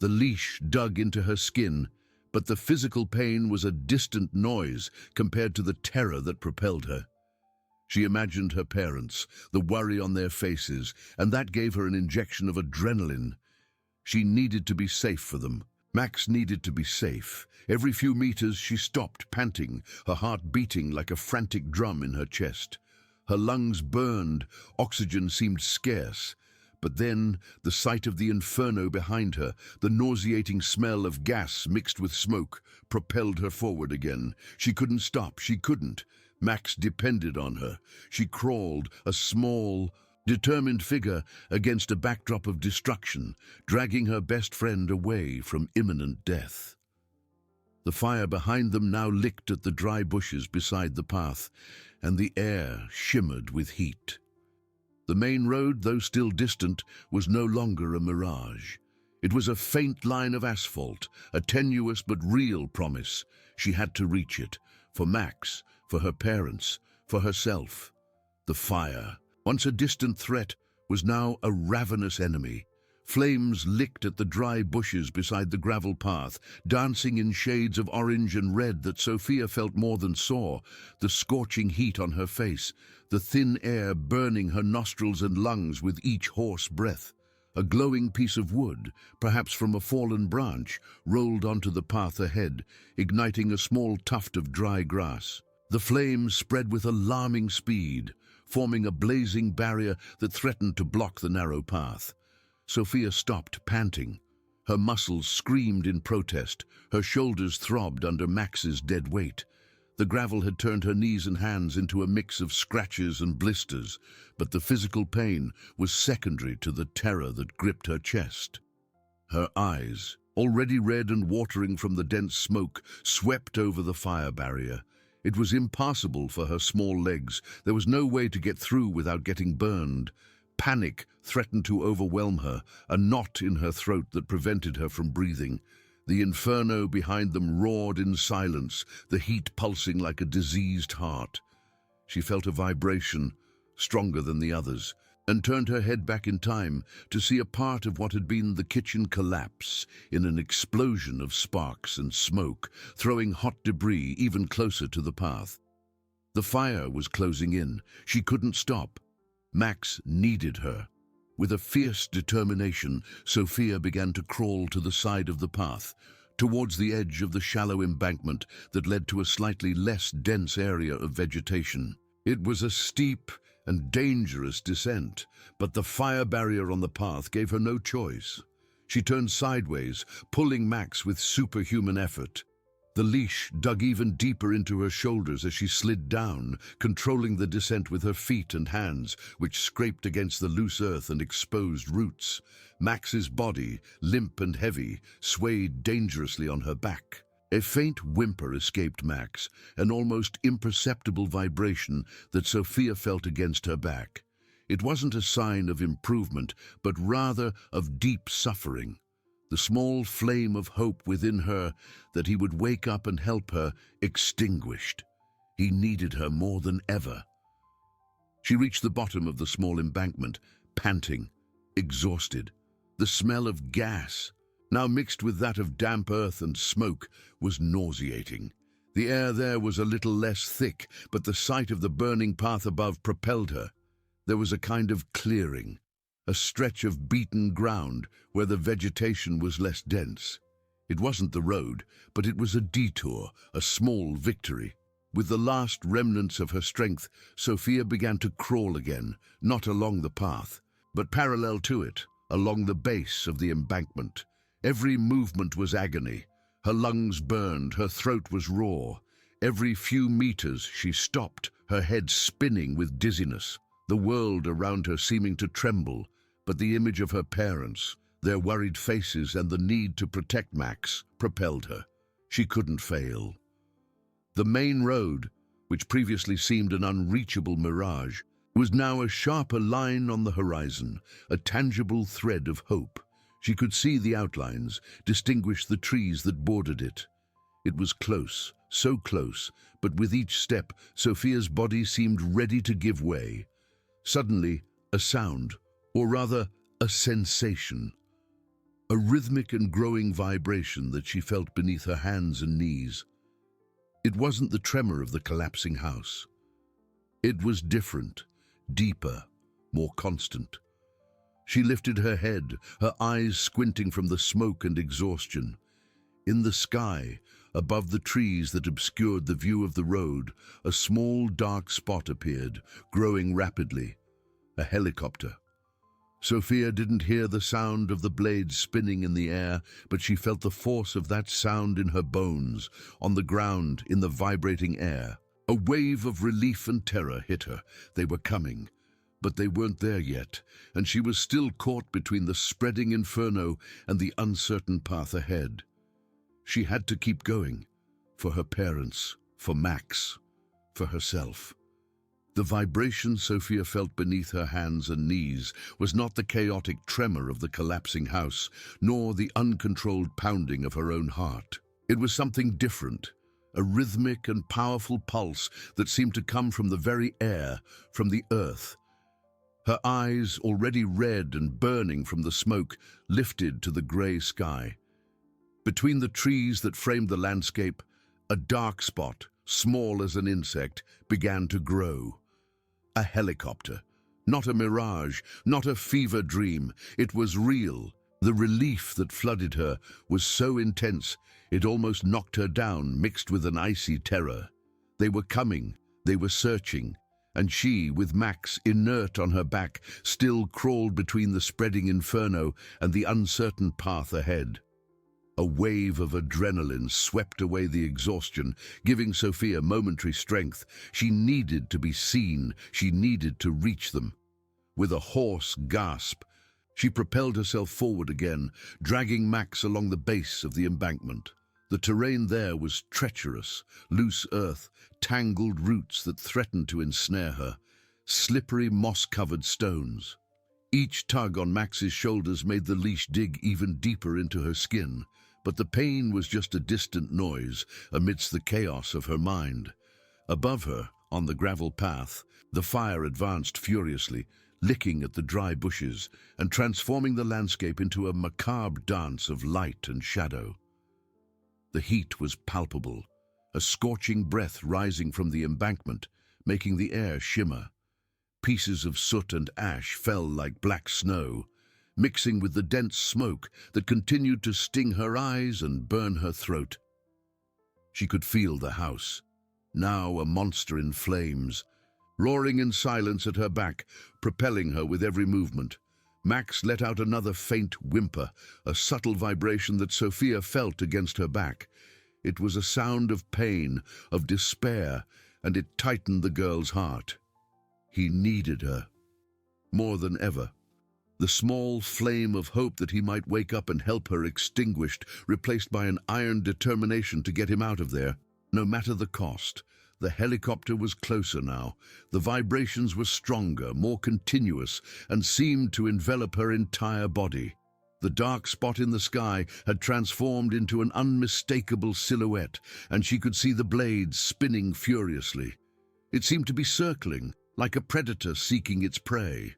The leash dug into her skin, but the physical pain was a distant noise compared to the terror that propelled her. She imagined her parents, the worry on their faces, and that gave her an injection of adrenaline. She needed to be safe for them. Max needed to be safe. Every few meters she stopped, panting, her heart beating like a frantic drum in her chest. Her lungs burned, oxygen seemed scarce. But then, the sight of the inferno behind her, the nauseating smell of gas mixed with smoke, propelled her forward again. She couldn't stop, she couldn't. Max depended on her. She crawled, a small, determined figure, against a backdrop of destruction, dragging her best friend away from imminent death. The fire behind them now licked at the dry bushes beside the path, and the air shimmered with heat. The main road, though still distant, was no longer a mirage. It was a faint line of asphalt, a tenuous but real promise. She had to reach it, for Max, for her parents, for herself. The fire, once a distant threat, was now a ravenous enemy. Flames licked at the dry bushes beside the gravel path, dancing in shades of orange and red that Sophia felt more than saw, the scorching heat on her face, the thin air burning her nostrils and lungs with each hoarse breath. A glowing piece of wood, perhaps from a fallen branch, rolled onto the path ahead, igniting a small tuft of dry grass. The flames spread with alarming speed, forming a blazing barrier that threatened to block the narrow path. Sophia stopped, panting. Her muscles screamed in protest. Her shoulders throbbed under Max's dead weight. The gravel had turned her knees and hands into a mix of scratches and blisters, but the physical pain was secondary to the terror that gripped her chest. Her eyes, already red and watering from the dense smoke, swept over the fire barrier. It was impassable for her small legs. There was no way to get through without getting burned. Panic threatened to overwhelm her, a knot in her throat that prevented her from breathing. The inferno behind them roared in silence, the heat pulsing like a diseased heart. She felt a vibration, stronger than the others, and turned her head back in time to see a part of what had been the kitchen collapse in an explosion of sparks and smoke, throwing hot debris even closer to the path. The fire was closing in. She couldn't stop. Max needed her. With a fierce determination, Sophia began to crawl to the side of the path, towards the edge of the shallow embankment that led to a slightly less dense area of vegetation. It was a steep and dangerous descent, but the fire barrier on the path gave her no choice. She turned sideways, pulling Max with superhuman effort. The leash dug even deeper into her shoulders as she slid down, controlling the descent with her feet and hands, which scraped against the loose earth and exposed roots. Max's body, limp and heavy, swayed dangerously on her back. A faint whimper escaped Max, an almost imperceptible vibration that Sophia felt against her back. It wasn't a sign of improvement, but rather of deep suffering. The small flame of hope within her that he would wake up and help her extinguished. He needed her more than ever. She reached the bottom of the small embankment, panting, exhausted. The smell of gas, now mixed with that of damp earth and smoke, was nauseating. The air there was a little less thick, but the sight of the burning path above propelled her. There was a kind of clearing, a stretch of beaten ground where the vegetation was less dense. It wasn't the road, but it was a detour, a small victory. With the last remnants of her strength, Sophia began to crawl again, not along the path, but parallel to it, along the base of the embankment. Every movement was agony. Her lungs burned, her throat was raw. Every few meters she stopped, her head spinning with dizziness, the world around her seeming to tremble, but the image of her parents, their worried faces and the need to protect Max propelled her. She couldn't fail. The main road, which previously seemed an unreachable mirage, was now a sharper line on the horizon, a tangible thread of hope. She could see the outlines, distinguish the trees that bordered it. It was close, so close, but with each step, Sophia's body seemed ready to give way. Suddenly, a sound, or rather, a sensation. A rhythmic and growing vibration that she felt beneath her hands and knees. It wasn't the tremor of the collapsing house. It was different, deeper, more constant. She lifted her head, her eyes squinting from the smoke and exhaustion. In the sky, above the trees that obscured the view of the road, a small dark spot appeared, growing rapidly. A helicopter. Sophia didn't hear the sound of the blades spinning in the air, but she felt the force of that sound in her bones, on the ground, in the vibrating air. A wave of relief and terror hit her. They were coming, but they weren't there yet, and she was still caught between the spreading inferno and the uncertain path ahead. She had to keep going, for her parents, for Max, for herself. The vibration Sophia felt beneath her hands and knees was not the chaotic tremor of the collapsing house, nor the uncontrolled pounding of her own heart. It was something different, a rhythmic and powerful pulse that seemed to come from the very air, from the earth. Her eyes, already red and burning from the smoke, lifted to the grey sky. Between the trees that framed the landscape, a dark spot, small as an insect, began to grow. A helicopter. Not a mirage, not a fever dream. It was real. The relief that flooded her was so intense, it almost knocked her down, mixed with an icy terror. They were coming, they were searching, and she, with Max inert on her back, still crawled between the spreading inferno and the uncertain path ahead. A wave of adrenaline swept away the exhaustion, giving Sophia momentary strength. She needed to be seen. She needed to reach them. With a hoarse gasp, she propelled herself forward again, dragging Max along the base of the embankment. The terrain there was treacherous, loose earth, tangled roots that threatened to ensnare her, slippery moss-covered stones. Each tug on Max's shoulders made the leash dig even deeper into her skin. But the pain was just a distant noise amidst the chaos of her mind. Above her, on the gravel path, the fire advanced furiously, licking at the dry bushes and transforming the landscape into a macabre dance of light and shadow. The heat was palpable, a scorching breath rising from the embankment, making the air shimmer. Pieces of soot and ash fell like black snow, mixing with the dense smoke that continued to sting her eyes and burn her throat. She could feel the house, now a monster in flames, roaring in silence at her back, propelling her with every movement. Max let out another faint whimper, a subtle vibration that Sophia felt against her back. It was a sound of pain, of despair, and it tightened the girl's heart. He needed her, more than ever. The small flame of hope that he might wake up and help her extinguished, replaced by an iron determination to get him out of there, no matter the cost. The helicopter was closer now. The vibrations were stronger, more continuous, and seemed to envelop her entire body. The dark spot in the sky had transformed into an unmistakable silhouette, and she could see the blades spinning furiously. It seemed to be circling, like a predator seeking its prey,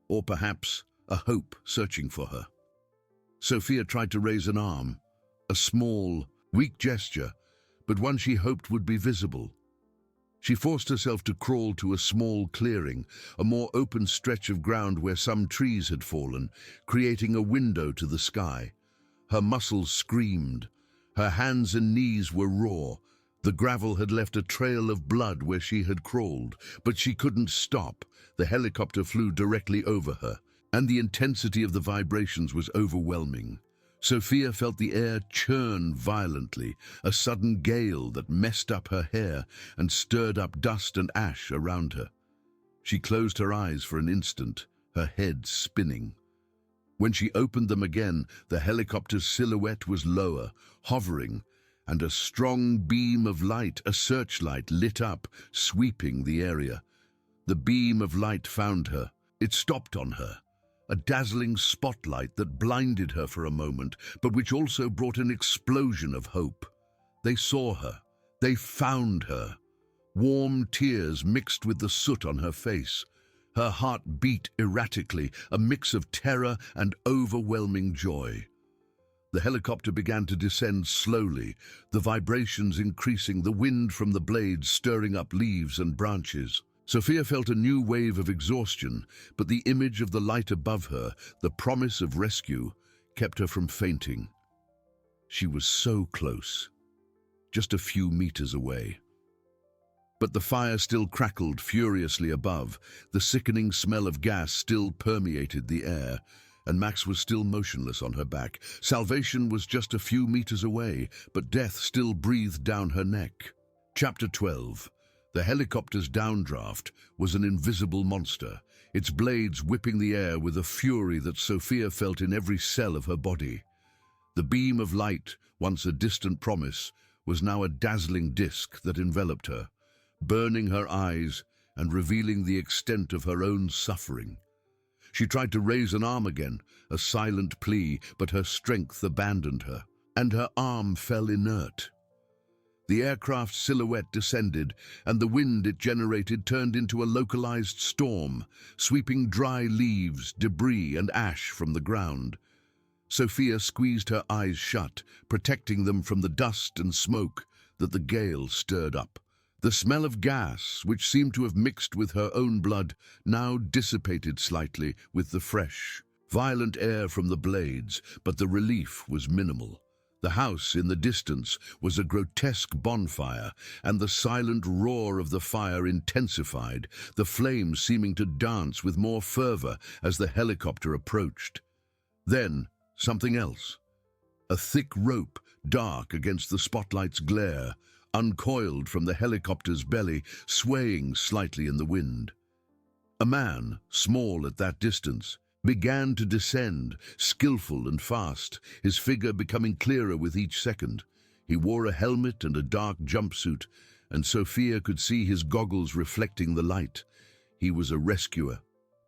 or perhaps a hope searching for her. Sophia tried to raise an arm, a small, weak gesture, but one she hoped would be visible. She forced herself to crawl to a small clearing, a more open stretch of ground where some trees had fallen, creating a window to the sky. Her muscles screamed. Her hands and knees were raw. The gravel had left a trail of blood where she had crawled, but she couldn't stop. The helicopter flew directly over her, and the intensity of the vibrations was overwhelming. Sophia felt the air churn violently, a sudden gale that messed up her hair and stirred up dust and ash around her. She closed her eyes for an instant, her head spinning. When she opened them again, the helicopter's silhouette was lower, hovering, and a strong beam of light, a searchlight, lit up, sweeping the area. The beam of light found her. It stopped on her. A dazzling spotlight that blinded her for a moment, but which also brought an explosion of hope. They saw her. They found her. Warm tears mixed with the soot on her face. Her heart beat erratically, a mix of terror and overwhelming joy. The helicopter began to descend slowly, the vibrations increasing, the wind from the blades stirring up leaves and branches. Sophia felt a new wave of exhaustion, but the image of the light above her, the promise of rescue, kept her from fainting. She was so close, just a few meters away. But the fire still crackled furiously above, the sickening smell of gas still permeated the air, and Max was still motionless on her back. Salvation was just a few meters away, but death still breathed down her neck. Chapter 12. The helicopter's downdraft was an invisible monster, its blades whipping the air with a fury that Sophia felt in every cell of her body. The beam of light, once a distant promise, was now a dazzling disk that enveloped her, burning her eyes and revealing the extent of her own suffering. She tried to raise an arm again, a silent plea, but her strength abandoned her, and her arm fell inert. The aircraft's silhouette descended, and the wind it generated turned into a localized storm, sweeping dry leaves, debris, and ash from the ground. Sophia squeezed her eyes shut, protecting them from the dust and smoke that the gale stirred up. The smell of gas, which seemed to have mixed with her own blood, now dissipated slightly with the fresh, violent air from the blades, but the relief was minimal. The house in the distance was a grotesque bonfire, and the silent roar of the fire intensified, the flames seeming to dance with more fervor as the helicopter approached. Then, something else. A thick rope, dark against the spotlight's glare, uncoiled from the helicopter's belly, swaying slightly in the wind. A man, small at that distance, began to descend, skillful and fast, his figure becoming clearer with each second. He wore a helmet and a dark jumpsuit, and Sophia could see his goggles reflecting the light. He was a rescuer.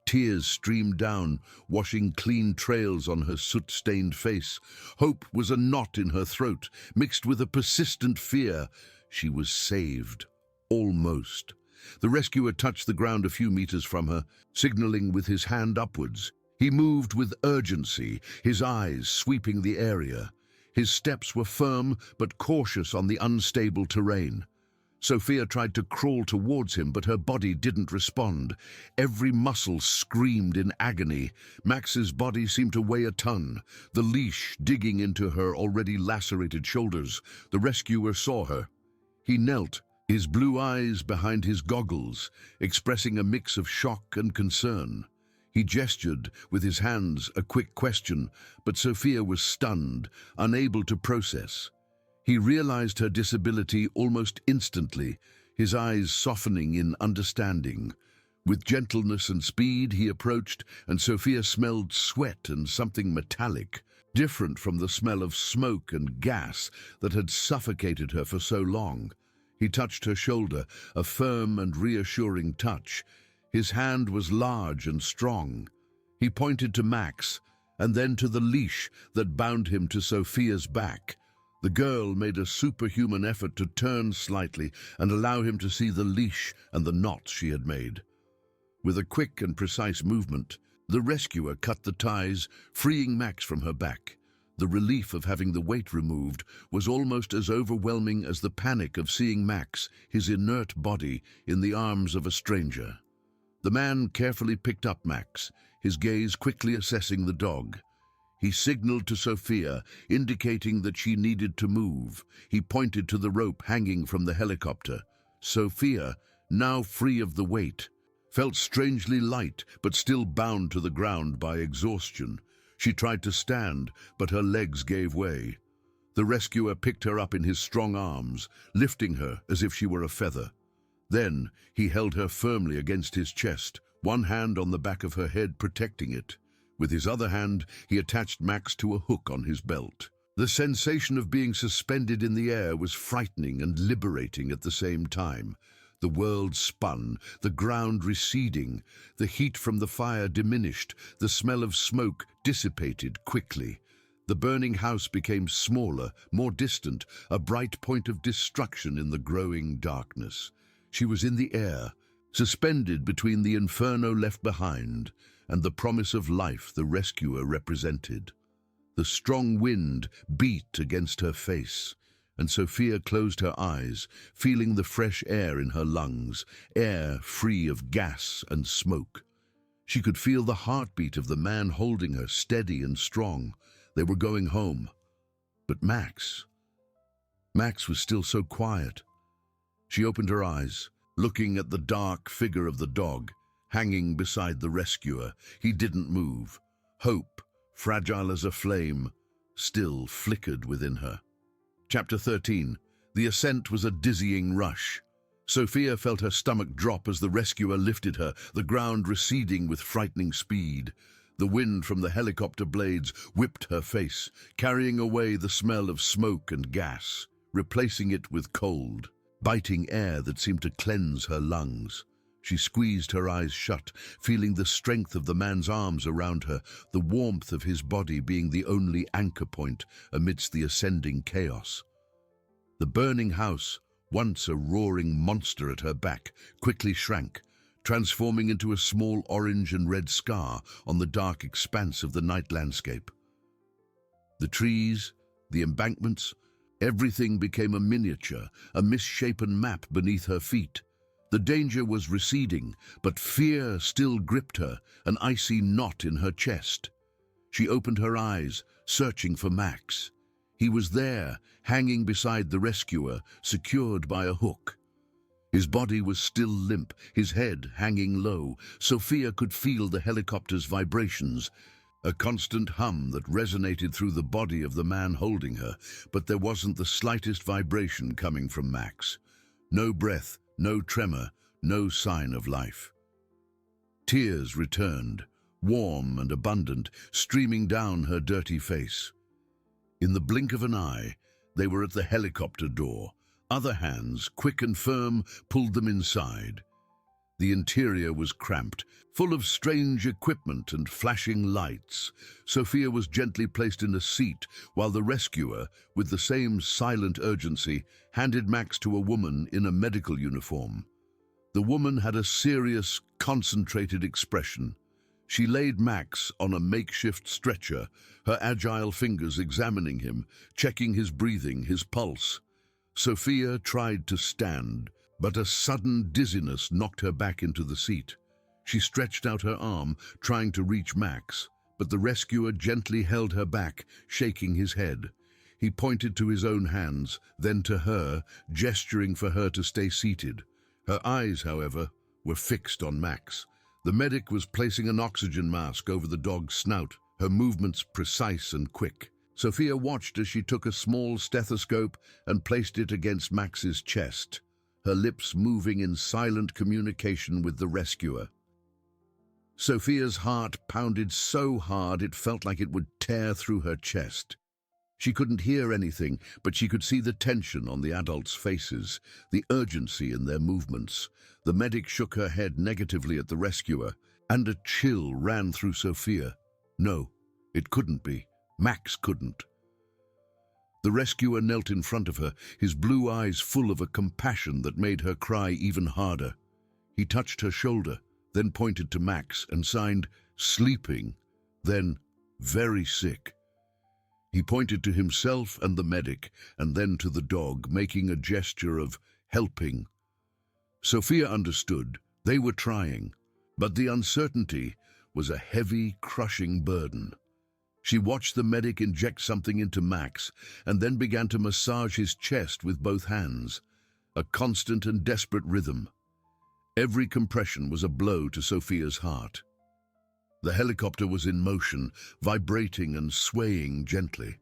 Tears streamed down, washing clean trails on her soot-stained face. Hope was a knot in her throat, mixed with a persistent fear. She was saved. Almost. The rescuer touched the ground a few meters from her, signaling with his hand upwards. He moved with urgency, his eyes sweeping the area. His steps were firm but cautious on the unstable terrain. Sophia tried to crawl towards him, but her body didn't respond. Every muscle screamed in agony. Max's body seemed to weigh a ton, the leash digging into her already lacerated shoulders. The rescuer saw her. He knelt, his blue eyes behind his goggles, expressing a mix of shock and concern. He gestured with his hands a quick question, but Sophia was stunned, unable to process. He realized her disability almost instantly, his eyes softening in understanding. With gentleness and speed he approached, and Sophia smelled sweat and something metallic, different from the smell of smoke and gas that had suffocated her for so long. He touched her shoulder, a firm and reassuring touch. His hand was large and strong. He pointed to Max, and then to the leash that bound him to Sophia's back. The girl made a superhuman effort to turn slightly and allow him to see the leash and the knots she had made. With a quick and precise movement, the rescuer cut the ties, freeing Max from her back. The relief of having the weight removed was almost as overwhelming as the panic of seeing Max, his inert body, in the arms of a stranger. The man carefully picked up Max, his gaze quickly assessing the dog. He signaled to Sophia, indicating that she needed to move. He pointed to the rope hanging from the helicopter. Sophia, now free of the weight, felt strangely light but still bound to the ground by exhaustion. She tried to stand, but her legs gave way. The rescuer picked her up in his strong arms, lifting her as if she were a feather. Then he held her firmly against his chest, one hand on the back of her head protecting it. With his other hand, he attached Max to a hook on his belt. The sensation of being suspended in the air was frightening and liberating at the same time. The world spun, the ground receding, the heat from the fire diminished, the smell of smoke dissipated quickly. The burning house became smaller, more distant, a bright point of destruction in the growing darkness. She was in the air, suspended between the inferno left behind and the promise of life the rescuer represented. The strong wind beat against her face, and Sophia closed her eyes, feeling the fresh air in her lungs, air free of gas and smoke. She could feel the heartbeat of the man holding her, steady and strong. They were going home. But Max was still so quiet. She opened her eyes, looking at the dark figure of the dog, hanging beside the rescuer. He didn't move. Hope, fragile as a flame, still flickered within her. Chapter 13. The ascent was a dizzying rush. Sophia felt her stomach drop as the rescuer lifted her, the ground receding with frightening speed. The wind from the helicopter blades whipped her face, carrying away the smell of smoke and gas, replacing it with cold, biting air that seemed to cleanse her lungs. She squeezed her eyes shut, feeling the strength of the man's arms around her, the warmth of his body being the only anchor point amidst the ascending chaos. The burning house, once a roaring monster at her back, quickly shrank, transforming into a small orange and red scar on the dark expanse of the night landscape. The trees, the embankments, everything became a miniature, a misshapen map beneath her feet. The danger was receding, but fear still gripped her, an icy knot in her chest. She opened her eyes, searching for Max. He was there, hanging beside the rescuer, secured by a hook. His body was still limp, his head hanging low. Sophia could feel the helicopter's vibrations, a constant hum that resonated through the body of the man holding her, but there wasn't the slightest vibration coming from Max. No breath, no tremor, no sign of life. Tears returned, warm and abundant, streaming down her dirty face. In the blink of an eye, they were at the helicopter door. Other hands, quick and firm, pulled them inside. The interior was cramped, full of strange equipment and flashing lights. Sophia was gently placed in a seat, while the rescuer, with the same silent urgency, handed Max to a woman in a medical uniform. The woman had a serious, concentrated expression. She laid Max on a makeshift stretcher, her agile fingers examining him, checking his breathing, his pulse. Sophia tried to stand, but a sudden dizziness knocked her back into the seat. She stretched out her arm, trying to reach Max, but the rescuer gently held her back, shaking his head. He pointed to his own hands, then to her, gesturing for her to stay seated. Her eyes, however, were fixed on Max. The medic was placing an oxygen mask over the dog's snout, her movements precise and quick. Sophia watched as she took a small stethoscope and placed it against Max's chest, her lips moving in silent communication with the rescuer. Sophia's heart pounded so hard it felt like it would tear through her chest. She couldn't hear anything, but she could see the tension on the adults' faces, the urgency in their movements. The medic shook her head negatively at the rescuer, and a chill ran through Sophia. No, it couldn't be. Max couldn't. The rescuer knelt in front of her, his blue eyes full of a compassion that made her cry even harder. He touched her shoulder, then pointed to Max and signed, "Sleeping," then, "Very sick." He pointed to himself and the medic, and then to the dog, making a gesture of helping. Sophia understood. They were trying, but the uncertainty was a heavy, crushing burden. She watched the medic inject something into Max and then began to massage his chest with both hands, a constant and desperate rhythm. Every compression was a blow to Sophia's heart. The helicopter was in motion, vibrating and swaying gently.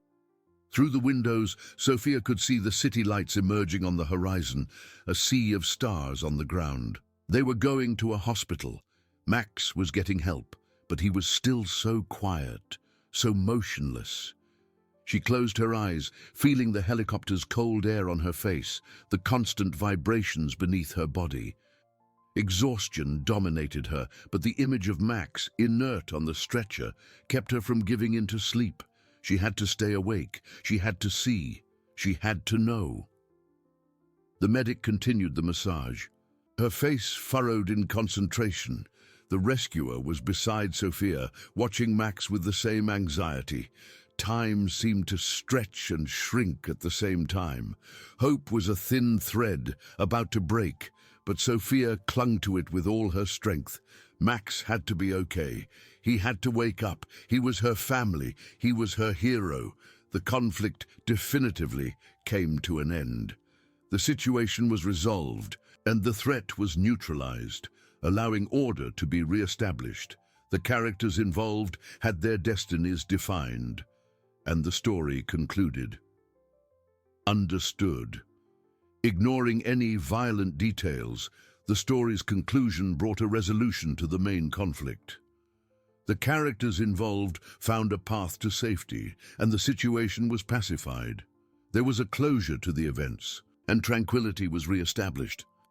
Through the windows, Sophia could see the city lights emerging on the horizon, a sea of stars on the ground. They were going to a hospital. Max was getting help, but he was still so quiet, so motionless. She closed her eyes, feeling the helicopter's cold air on her face, the constant vibrations beneath her body. Exhaustion dominated her, but the image of Max, inert on the stretcher, kept her from giving in to sleep. She had to stay awake. She had to see. She had to know. The medic continued the massage. Her face furrowed in concentration. The rescuer was beside Sophia, watching Max with the same anxiety. Time seemed to stretch and shrink at the same time. Hope was a thin thread, about to break, but Sophia clung to it with all her strength. Max had to be okay. He had to wake up. He was her family. He was her hero. The conflict definitively came to an end. The situation was resolved, and the threat was neutralized, allowing order to be re-established. The characters involved had their destinies defined, and the story concluded. Understood. Ignoring any violent details, the story's conclusion brought a resolution to the main conflict. The characters involved found a path to safety, and the situation was pacified. There was a closure to the events, and tranquility was re-established.